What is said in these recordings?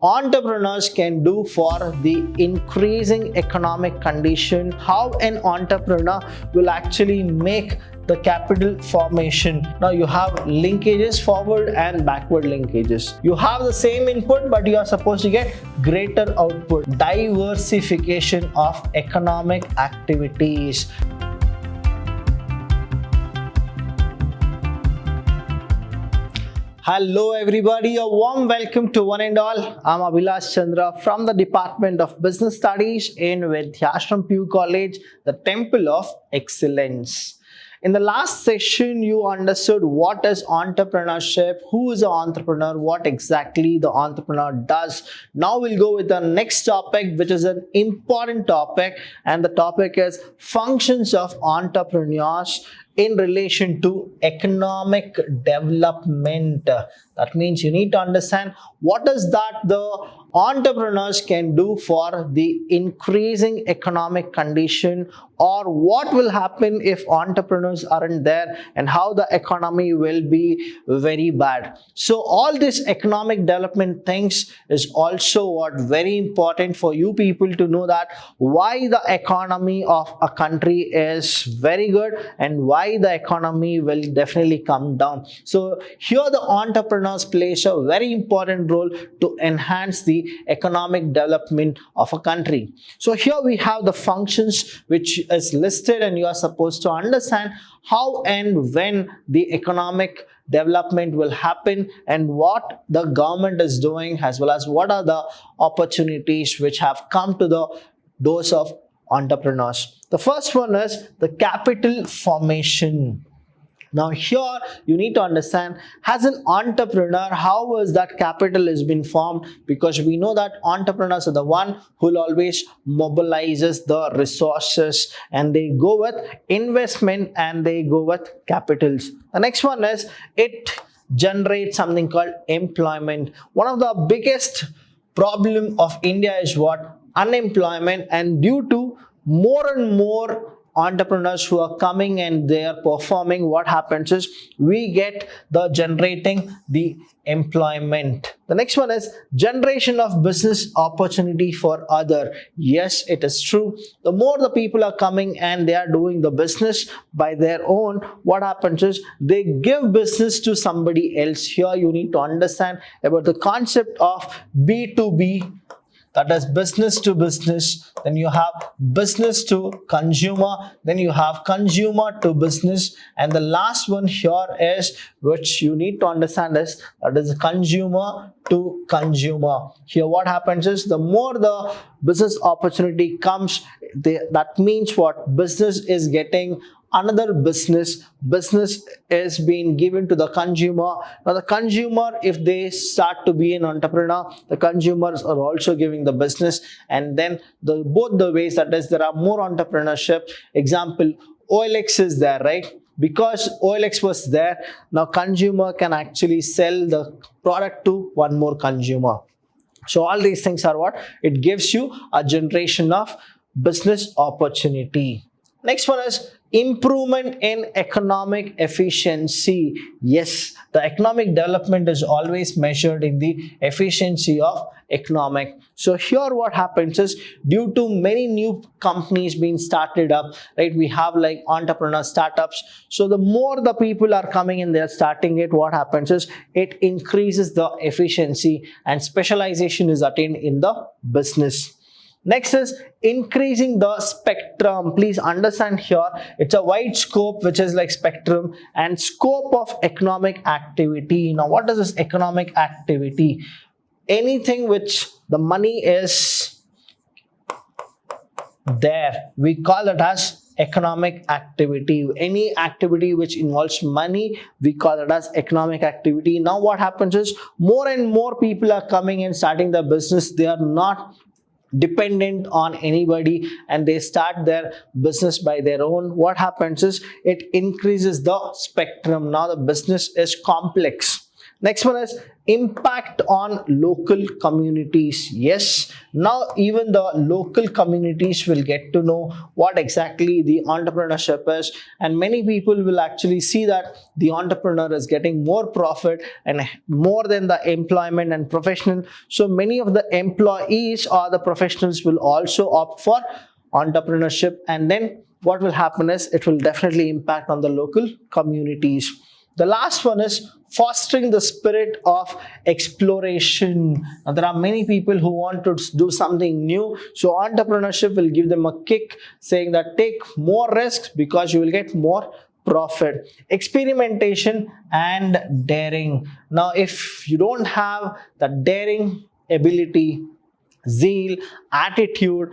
entrepreneurs can do for the increasing economic condition, how an entrepreneur will actually make the capital formation. Now you have linkages, forward and backward linkages. You have the same input, but you are supposed to get greater output. Diversification of economic activities. Hello everybody, a warm welcome to one and all. I'm Abhilash Chandra from the Department of Business Studies in Vidhyaashram PU College, the Temple of Excellence. In the last session, you understood what is entrepreneurship, who is an entrepreneur, what exactly the entrepreneur does. Now we'll go with the next topic, which is an important topic, and the topic is functions of entrepreneurs in relation to economic development. That means you need to understand what is that the entrepreneurs can do for the increasing economic condition, or what will happen if entrepreneurs aren't there and how the economy will be very bad. So all this economic development things is also what very important for you people to know, that why the economy of a country is very good and why the economy will definitely come down. So here the entrepreneurs plays a very important role to enhance the economic development of a country. So here we have the functions which is listed, and you are supposed to understand how and when the economic development will happen and what the government is doing, as well as what are the opportunities which have come to the doors of entrepreneurs. The first one is the capital formation. Now here you need to understand, as an entrepreneur, how is that capital has been formed, because we know that entrepreneurs are the one who will always mobilizes the resources, and they go with investment and they go with capitals. The next one is it generates something called employment. One of the biggest problem of India is what? Unemployment, and due to more and more entrepreneurs who are coming and they are performing, what happens is we get the generating the employment. The next one is generation of business opportunity for other. Yes, it is true. The more the people are coming and they are doing the business by their own, what happens is they give business to somebody else. Here you need to understand about the concept of B2B, that is business to business. Then you have business to consumer, then you have consumer to business, and the last one here is, which you need to understand, is that is consumer to consumer. Here what happens is the more the business opportunity comes, that means what? Business is getting another business is being given to the consumer. Now the consumer, if they start to be an entrepreneur, the consumers are also giving the business, and then both the ways, that is there are more entrepreneurship. Example, OLX is there, right? Because OLX was there, now consumer can actually sell the product to one more consumer. So all these things are what? It gives you a generation of business opportunity. Next one is improvement in economic efficiency. Yes, the economic development is always measured in the efficiency of economic. So here what happens is, due to many new companies being started up, right? We have like entrepreneur startups. So the more the people are coming and they're starting it, what happens is it increases the efficiency and specialization is attained in the business. Next is increasing the spectrum. Please understand here, it's a wide scope, which is like spectrum and scope of economic activity. Now, what is this economic activity? Anything which the money is there, we call it as economic activity. Any activity which involves money, we call it as economic activity. Now, what happens is more and more people are coming and starting their business. They are not dependent on anybody and they start their business by their own. What happens is it increases the spectrum. Now the business is complex. Next one is Impact on local communities. Yes, now even the local communities will get to know what exactly the entrepreneurship is, and many people will actually see that the entrepreneur is getting more profit and more than the employment and professional. So many of the employees or the professionals will also opt for entrepreneurship, and then what will happen is it will definitely impact on the local communities. The last one is fostering the spirit of exploration. Now, there are many people who want to do something new, so entrepreneurship will give them a kick, saying that take more risks because you will get more profit. Experimentation and daring. Now, if you don't have the daring ability, zeal, attitude,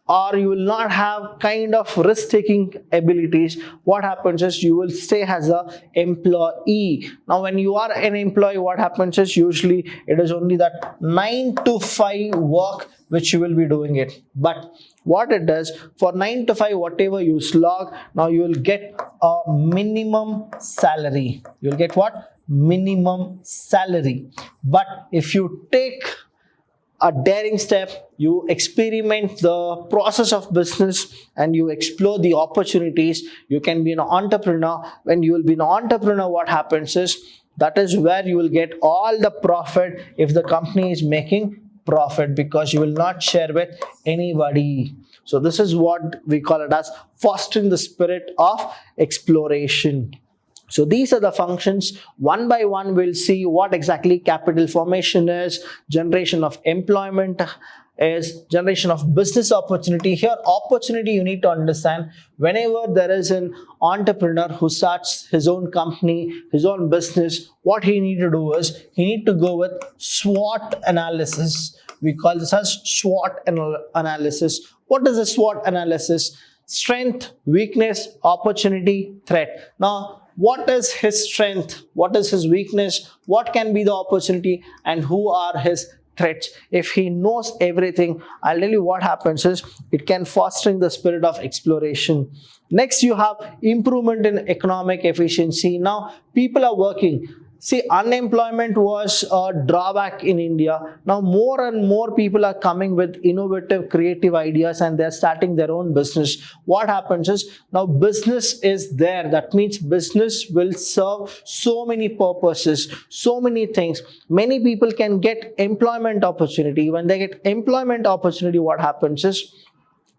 or you will not have kind of risk-taking abilities, what happens is you will stay as a employee. Now when you are an employee, what happens is usually it is only that 9 to 5 work which you will be doing it. But what it does, for 9 to 5 whatever you slog, now you will get a minimum salary. You will get what? Minimum salary. But if you take a daring step, you experiment the process of business and you explore the opportunities, you can be an entrepreneur. When you will be an entrepreneur, what happens is that is where you will get all the profit if the company is making profit, because you will not share with anybody. So this is what we call it as fostering the spirit of exploration. So these are the functions. One by one, we'll see what exactly capital formation is, generation of employment is, generation of business opportunity. Here, opportunity you need to understand, whenever there is an entrepreneur who starts his own company, his own business, what he need to do is he need to go with SWOT analysis. We call this as SWOT analysis. What is a SWOT analysis? Strength, weakness, opportunity, threat. Now, what is his strength, what is his weakness, what can be the opportunity, and who are his threats? If he knows everything, I'll tell you what happens is it can fostering the spirit of exploration. Next, you have improvement in economic efficiency. Now people are working. See, unemployment was a drawback in India. Now more and more people are coming with innovative, creative ideas and they're starting their own business. What happens is now business is there. That means business will serve so many purposes, so many things. Many people can get employment opportunity. When they get employment opportunity, what happens is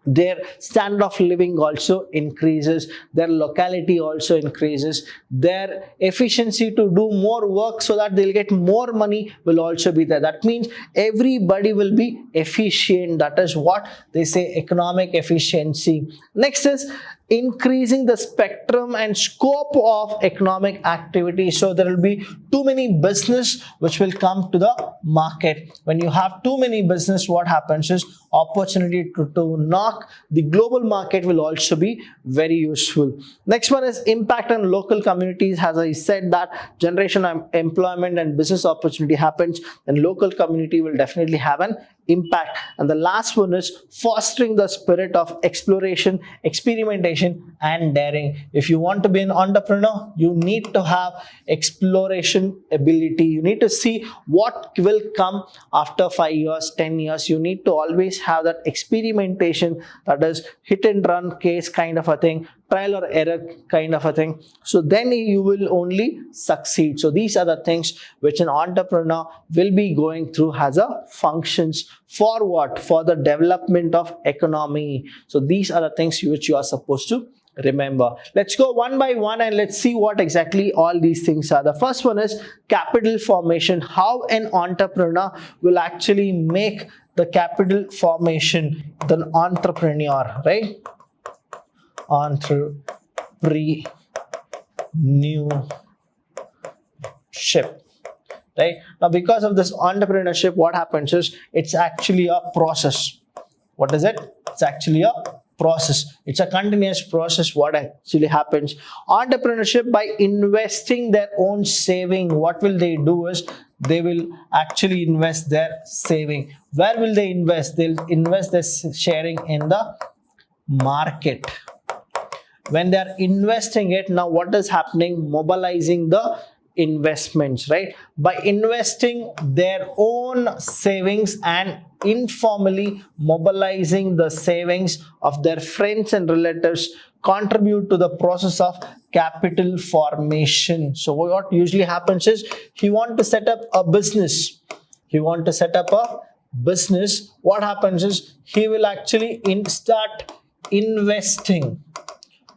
their standard of living also increases, their locality also increases, their efficiency to do more work so that they'll get more money will also be there. That means everybody will be efficient. That is what they say, economic efficiency. Next is increasing the spectrum and scope of economic activity. So there will be too many business which will come to the market. When you have too many business, what happens is opportunity to knock the global market will also be very useful. Next one is impact on local communities. As I said, that generation of employment and business opportunity happens, and local community will definitely have an impact. And the last one is fostering the spirit of exploration, experimentation and daring. If you want to be an entrepreneur, you need to have exploration ability. You need to see what will come after 5 years, 10 years. You need to always have that experimentation, that is hit and run case kind of a thing, trial or error kind of a thing. So then you will only succeed. So these are the things which an entrepreneur will be going through as a functions for what? For the development of economy. So these are the things which you are supposed to remember. Let's go one by one and let's see what exactly all these things are. The first one is capital formation. How an entrepreneur will actually make the capital formation, the entrepreneur, right? Entrepreneurship, right? Now because of this entrepreneurship, what happens is it's actually a process. What is it? It's actually a process. It's a continuous process. What actually happens? Entrepreneurship, by investing their own saving, what will they do is they will actually invest their saving. Where will they invest? They'll invest their sharing in the market. When they are investing it, now what is happening? Mobilizing the investments, right? By investing their own savings and informally mobilizing the savings of their friends and relatives, contribute to the process of capital formation. So what usually happens is, he want to set up a business. What happens is, he will actually start investing.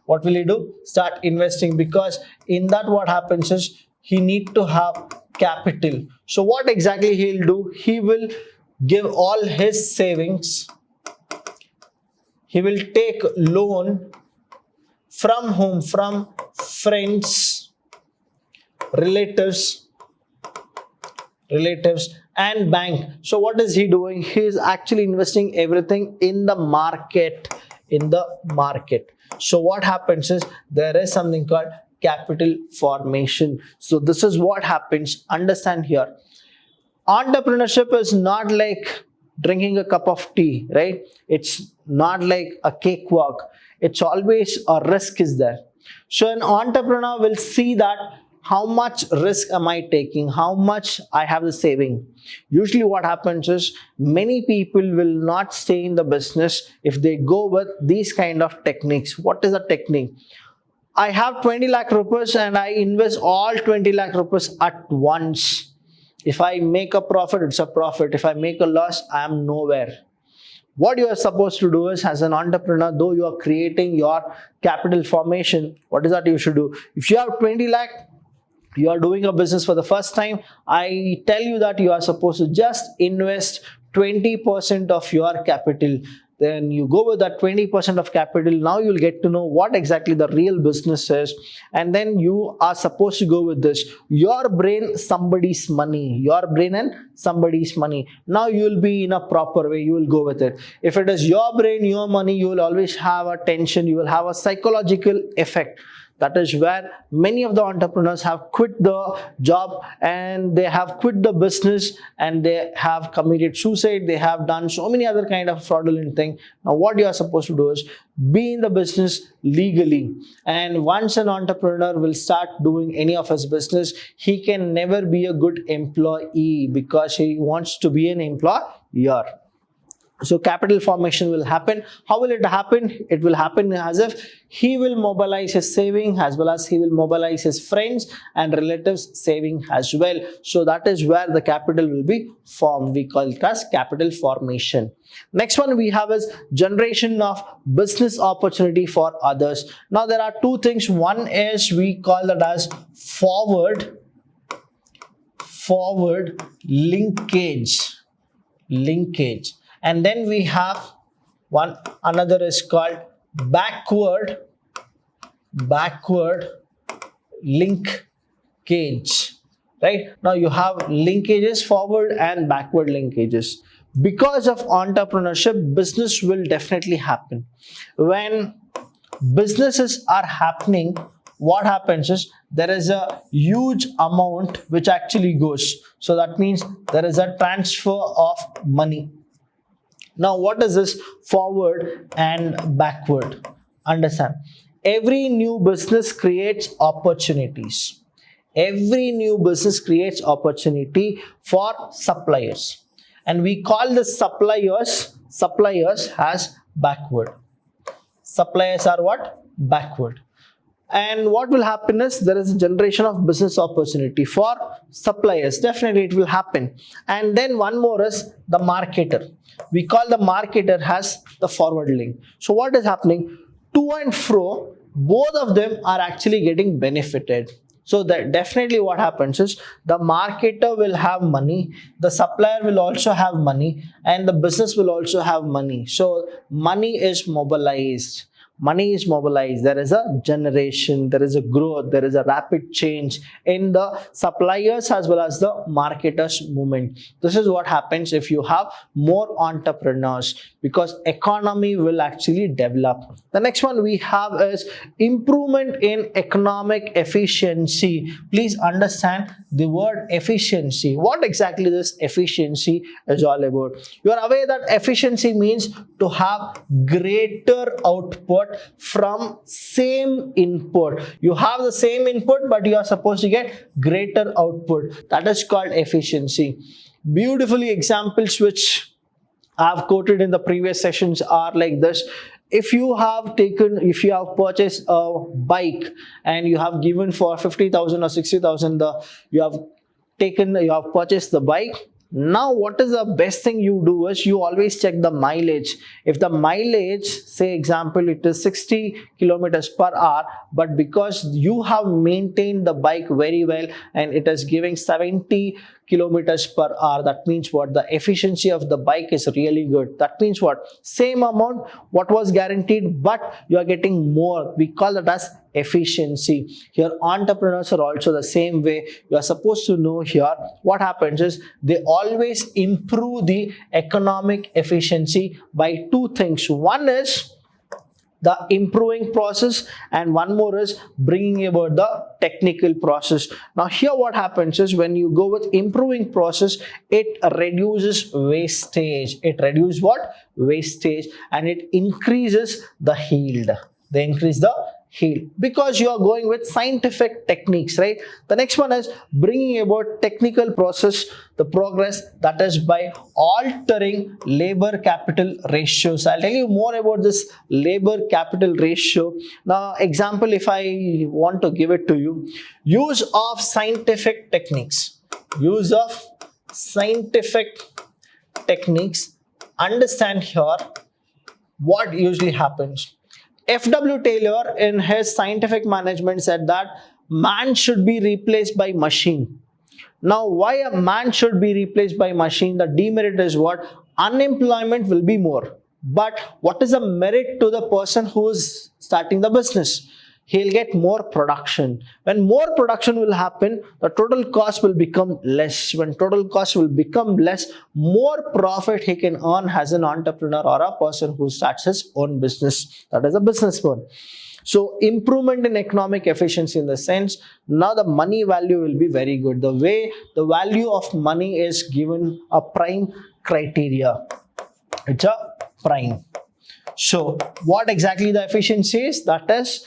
What will he do? Start investing, because in that what happens is, he need to have capital. So what exactly he'll do? He will give all his savings. He will take loan from whom? From friends, relatives and bank. So what is he doing? He is actually investing everything in the market. So what happens is, there is something called capital formation. So this is what happens. Understand here, entrepreneurship is not like drinking a cup of tea, right? It's not like a cakewalk. It's always a risk is there. So an entrepreneur will see that how much risk am I taking, how much I have the saving. Usually what happens is, many people will not stay in the business if they go with these kind of techniques. What is a technique? I have 20 lakh rupees and I invest all 20 lakh rupees at once. If I make a profit, it's a profit. If I make a loss, I am nowhere. What you are supposed to do is, as an entrepreneur, though you are creating your capital formation, what is that you should do? If you have 20 lakh, you are doing a business for the first time, I tell you that you are supposed to just invest 20% of your capital. Then you go with that 20% of capital. Now you'll get to know what exactly the real business is, and then you are supposed to go with this. Your brain, somebody's money. Now you'll be in a proper way. You will go with it. If it is your brain, your money, you will always have a tension. You will have a psychological effect. That is where many of the entrepreneurs have quit the job, and they have quit the business, and they have committed suicide. They have done so many other kind of fraudulent things. Now what you are supposed to do is, be in the business legally. And once an entrepreneur will start doing any of his business, he can never be a good employee, because he wants to be an employer. So capital formation will happen. How will it happen? It will happen as if he will mobilize his saving, as well as he will mobilize his friends and relatives saving as well. So that is where the capital will be formed. We call it as capital formation. Next one we have is generation of business opportunity for others. Now there are two things. One is, we call that as forward linkage. And then we have another is called backward linkage, right? Now you have linkages, forward and backward linkages. Because of entrepreneurship, business will definitely happen. When businesses are happening, what happens is, there is a huge amount which actually goes. So that means there is a transfer of money. Now what is this forward and backward? Understand, every new business creates opportunities. Every new business creates opportunity for suppliers, and we call the suppliers as backward. Suppliers are what? Backward. And what will happen is, there is a generation of business opportunity for suppliers. Definitely it will happen. And then one more is the marketer. We call the marketer as the forward link. So what is happening? To and fro, both of them are actually getting benefited. So that definitely what happens is, the marketer will have money, the supplier will also have money, and the business will also have money. So money is mobilized. There is a generation, there is a growth, there is a rapid change in the suppliers as well as the marketers movement. This is what happens if you have more entrepreneurs, because economy will actually develop. The next one we have is improvement in economic efficiency. Please understand the word efficiency. What exactly this efficiency is all about? You are aware that efficiency means to have greater output but from same input. You have the same input, but you are supposed to get greater output. That is called efficiency. Beautifully examples which I've quoted in the previous sessions are like this. If you have purchased a bike and you have given for 50,000 or 60,000, you have purchased the bike. Now what is the best thing you do is you always check the mileage. If the mileage, say example, it is 60 kilometers per hour, but because you have maintained the bike very well and it is giving 70 kilometers per hour, that means what? The efficiency of the bike is really good. That means what? Same amount what was guaranteed, but you are getting more. We call that as efficiency. Here entrepreneurs are also the same way. You are supposed to know here what happens is they always improve the economic efficiency by two things. One is the improving process, and one more is bringing about the technical process. Now here what happens is when you go with improving process, it reduces wastage. It reduces what? Wastage, and it increases the yield. They increase the yield because you are going with scientific techniques, right? The next one is bringing about technical process, the progress, that is by altering labor capital ratios. I'll tell you more about this labor capital ratio. Now example, if I want to give it to you, use of scientific techniques. Use of scientific techniques. Understand here what usually happens. F.W. Taylor in his scientific management said that man should be replaced by machine. Now why a man should be replaced by machine? The demerit is what? Unemployment will be more. But what is the merit to the person who is starting the business? He'll get more production. When more production will happen, the total cost will become less. When total cost will become less, more profit he can earn as an entrepreneur or a person who starts his own business. That is a businessman. So improvement in economic efficiency in the sense, now the money value will be very good. The way the value of money is given a prime criteria. It's a prime. So what exactly the efficiency is? That is,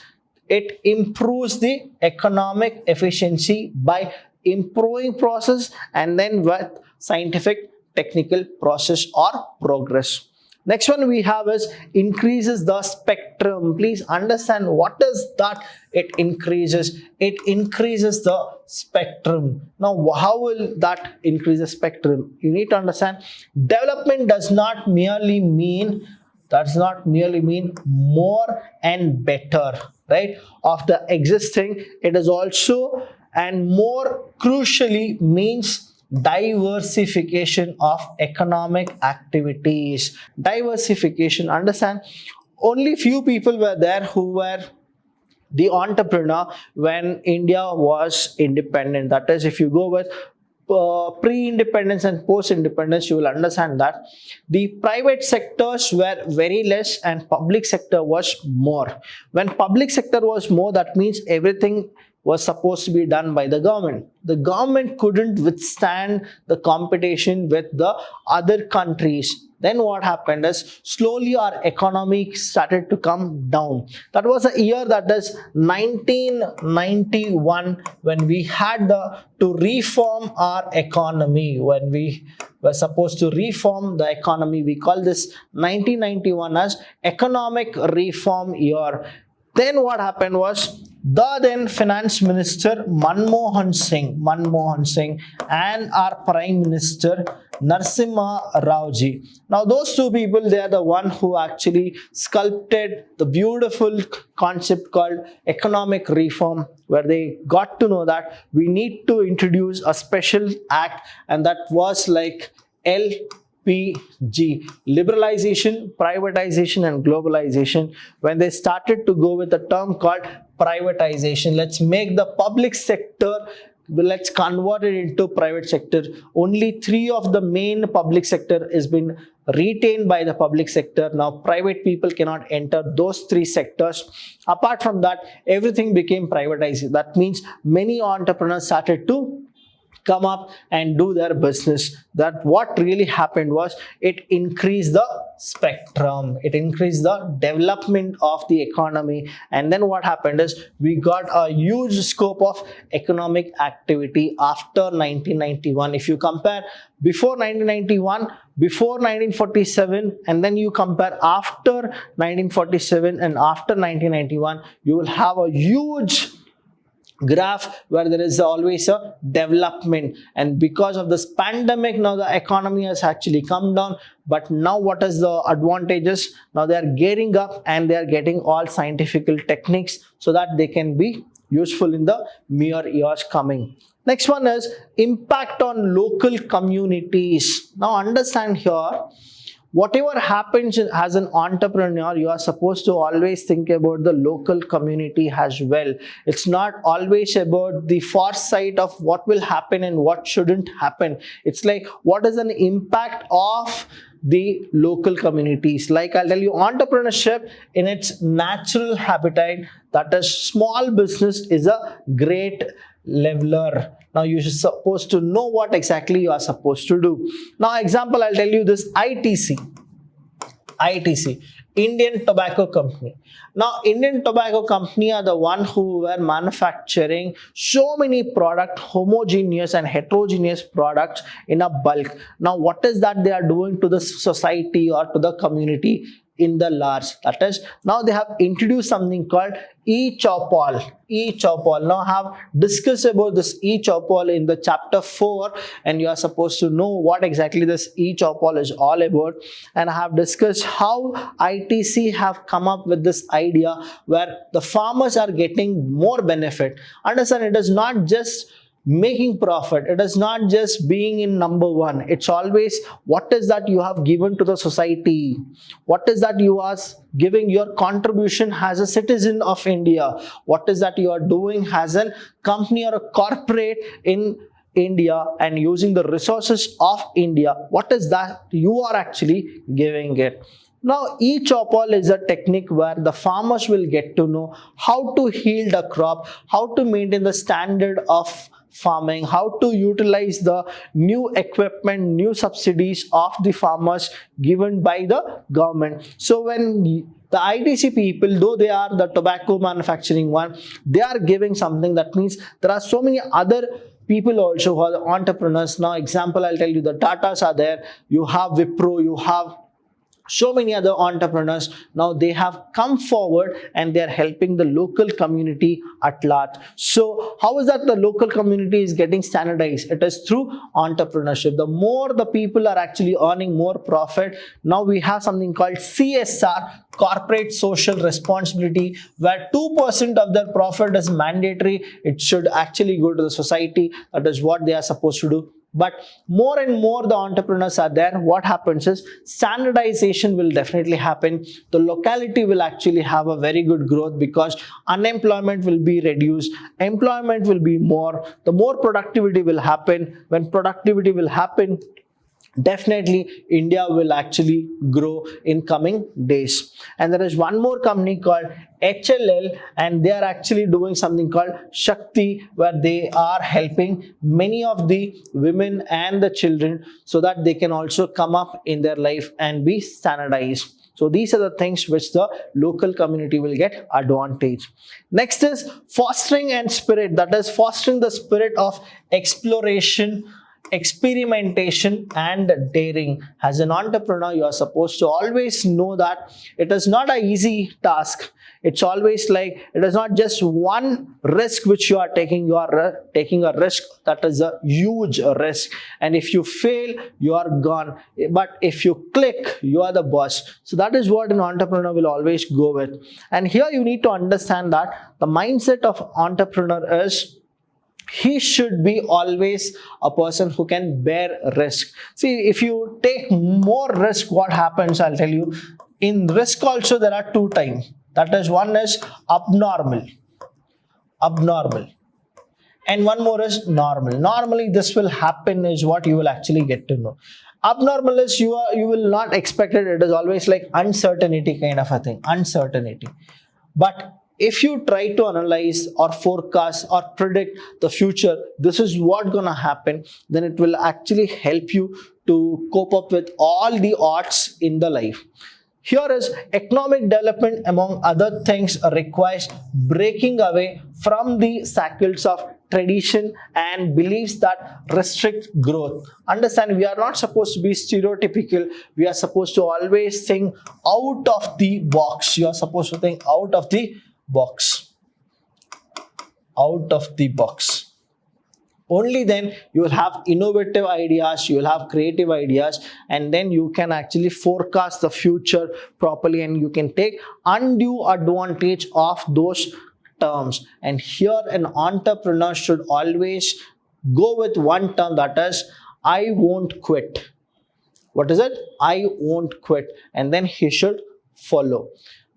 it improves the economic efficiency by improving process and then with scientific technical process or progress. Next one we have is increases the spectrum. Please understand what is that it increases. It increases the spectrum. Now how will that increase the spectrum? You need to understand development does not merely mean more and better, right, of the existing. It is also and more crucially means diversification of economic activities. Diversification, understand, only few people were there who were the entrepreneur when India was independent. That is, if you go with pre-independence and post-independence, you will understand that the private sectors were very less and public sector was more. When public sector was more, that means everything was supposed to be done by the government. The government couldn't withstand the competition with the other countries. Then what happened is slowly our economy started to come down. That was a year, that is 1991, when we had to reform our economy. When we were supposed to reform the economy, we call this 1991 as economic reform year. Then what happened was the then finance minister Manmohan Singh and our prime minister Narasimha Raoji. Now those two people, they are the one who actually sculpted the beautiful concept called economic reform, where they got to know that we need to introduce a special act, and that was like LPG, liberalization, privatization and globalization. When they started to go with a term called privatization, let's make the public sector, let's convert it into private sector. Only 3 of the main public sector is been retained by the public sector. Now private people cannot enter those 3 sectors. Apart from that, everything became privatized. That means many entrepreneurs started to come up and do their business. That what really happened was it increased the spectrum, it increased the development of the economy, and then what happened is we got a huge scope of economic activity after 1991. If you compare before 1991, before 1947, and then you compare after 1947 and after 1991, you will have a huge graph where there is always a development. And because of this pandemic, now the economy has actually come down, but now what is the advantages? Now they are gearing up and they are getting all scientific techniques so that they can be useful in the mere years coming. Next one is impact on local communities. Now understand here, whatever happens as an entrepreneur, you are supposed to always think about the local community as well. It's not always about the foresight of what will happen and what shouldn't happen. It's like, what is an impact of the local communities? Like I'll tell you, entrepreneurship in its natural habitat, that is small business, is a great leveler. Now you should supposed to know what exactly you are supposed to do. Now example, I'll tell you this ITC, Indian Tobacco Company. Now Indian Tobacco Company are the one who were manufacturing so many products, homogeneous and heterogeneous products in a bulk. Now what is that they are doing to the society or to the community in the large? That is, now they have introduced something called e-Chopal. Now I have discussed about this e-Chopal in the chapter 4, and you are supposed to know what exactly this e-Chopal is all about. And I have discussed how ITC have come up with this idea where the farmers are getting more benefit. Understand, it is not just making profit, it is not just being in number one. It's always what is that you have given to the society, what is that you are giving your contribution as a citizen of India, what is that you are doing as a company or a corporate in India and using the resources of India. What is that you are actually giving it? Now e-Chopal is a technique where the farmers will get to know how to yield a crop, how to maintain the standard of farming, how to utilize the new equipment, new subsidies of the farmers given by the government. So when the ITC people, though they are the tobacco manufacturing one, they are giving something. That means there are so many other people also who are the entrepreneurs. Now example, I'll tell you, the Tatas are there, you have Wipro, you have so many other entrepreneurs. Now they have come forward and they are helping the local community at large. So how is that the local community is getting standardized? It is through entrepreneurship. The more the people are actually earning more profit, now we have something called CSR, corporate social responsibility, where 2% of their profit is mandatory. It should actually go to the society. That is what they are supposed to do. But more and more the entrepreneurs are there, what happens is standardization will definitely happen. The locality will actually have a very good growth because unemployment will be reduced, employment will be more, the more productivity will happen. When productivity will happen, definitely India will actually grow in coming days. And there is one more company called HLL, and they are actually doing something called Shakti, where they are helping many of the women and the children so that they can also come up in their life and be standardized. So these are the things which the local community will get advantage. Next is fostering and spirit, that is fostering the spirit of exploration, experimentation and daring. As an entrepreneur, you are supposed to always know that it is not an easy task. It's always like, it is not just one risk which you are taking. You are taking a risk that is a huge risk, and if you fail, you are gone. But if you click, you are the boss. So that is what an entrepreneur will always go with. And here you need to understand that the mindset of entrepreneur is, he should be always a person who can bear risk. See, if you take more risk, what happens, I'll tell you. In risk also there are two types. That is, one is abnormal, and one more is normal. Normally this will happen is what you will actually get to know. Abnormal is you will not expect it. It is always like uncertainty kind of a thing, uncertainty. But if you try to analyze or forecast or predict the future, this is what gonna happen, then it will actually help you to cope up with all the odds in the life. Here is economic development, among other things, requires breaking away from the cycles of tradition and beliefs that restrict growth. Understand, we are not supposed to be stereotypical. We are supposed to always think out of the box. You are supposed to think out of the box. Out of the box. Only then you will have innovative ideas, you will have creative ideas, and then you can actually forecast the future properly and you can take undue advantage of those terms. And here an entrepreneur should always go with one term, that is, I won't quit. What is it? I won't quit. And then he should follow.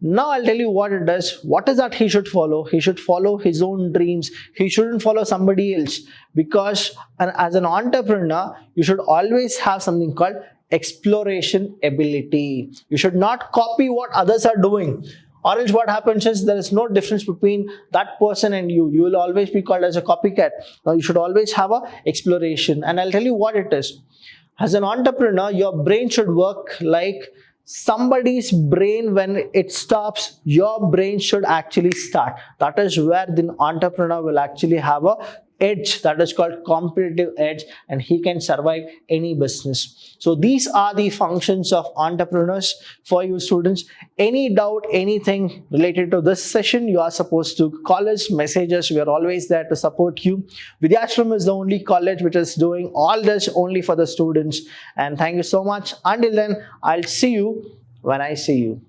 Now I'll tell you what it is. What is that he should follow? He should follow his own dreams. He shouldn't follow somebody else, because as an entrepreneur, you should always have something called exploration ability. You should not copy what others are doing, or else what happens is there is no difference between that person and you. You will always be called as a copycat. Now you should always have a exploration, and I'll tell you what it is. As an entrepreneur, your brain should work like somebody's brain. When it stops, your brain should actually start. That is where the entrepreneur will actually have a edge, that is called competitive edge, and he can survive any business. So these are the functions of entrepreneurs for you students. Any doubt, anything related to this session, you are supposed to call us, message us. We are always there to support you. Vidhyaashram is the only college which is doing all this only for the students. And thank you so much. Until then, I'll see you when I see you.